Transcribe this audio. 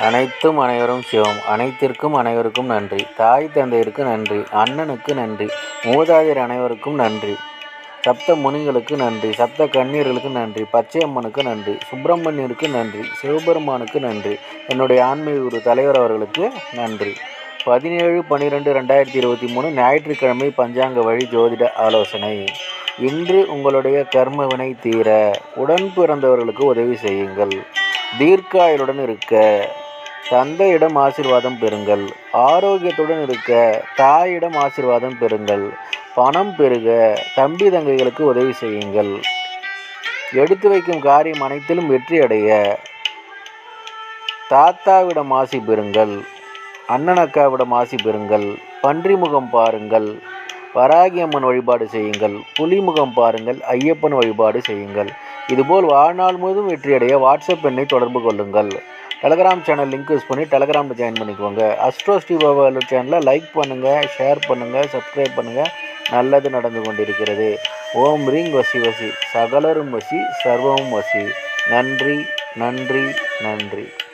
அனைத்தும் அனைவரும் சிவம். அனைத்திற்கும் அனைவருக்கும் நன்றி. தாய் தந்தையருக்கு நன்றி. அண்ணனுக்கு நன்றி. மூதாதையர் அனைவருக்கும் நன்றி. சப்த முனிகளுக்கு நன்றி. சப்த கண்ணீர்களுக்கு நன்றி. பச்சையம்மனுக்கு நன்றி. சுப்பிரமணியருக்கு நன்றி. சிவபெருமானுக்கு நன்றி. என்னுடைய ஆன்மீக குரு தலைவர் அவர்களுக்கு நன்றி. 17/12/2023 ஞாயிற்றுக்கிழமை பஞ்சாங்க வழி ஜோதிட ஆலோசனை. இன்று உங்களுடைய கர்ம வினை தீர உடன் பிறந்தவர்களுக்கு உதவி செய்யுங்கள். தீர்க்காயுடன் இருக்க தந்தையிடம் ஆசீர்வாதம் பெறுங்கள். ஆரோக்கியத்துடன் இருக்க தாயிடம் ஆசீர்வாதம் பெறுங்கள். பணம் பெருக தம்பி தங்கைகளுக்கு உதவி செய்யுங்கள். எடுத்து வைக்கும் காரியம் அனைத்திலும் வெற்றி அடைய தாத்தாவிடம் ஆசி பெறுங்கள். அண்ணன் அக்காவிடம் ஆசி பெறுங்கள். பன்றிமுகம் பாருங்கள். வராகியம்மன் வழிபாடு செய்யுங்கள். புலிமுகம் பாருங்கள். ஐயப்பன் வழிபாடு செய்யுங்கள். இதுபோல் வாழ்நாள் முழுவதும் வெற்றியடைய வாட்ஸ்அப் எண்ணை தொடர்பு கொள்ளுங்கள். டெலகிராம் சேனல் லிங்க் யூஸ் பண்ணி டெலகிராமில் ஜாயின் பண்ணிக்கோங்க. அஸ்ட்ரோ ஸ்ரீ பாபா சேனலை லைக் பண்ணுங்கள், ஷேர் பண்ணுங்கள், சப்ஸ்கிரைப் பண்ணுங்கள். நல்லது நடந்து கொண்டிருக்கிறது. ஓம் ரீங் வசி வசி, சகலரும் வசி, சர்வமும் வசி. நன்றி, நன்றி, நன்றி.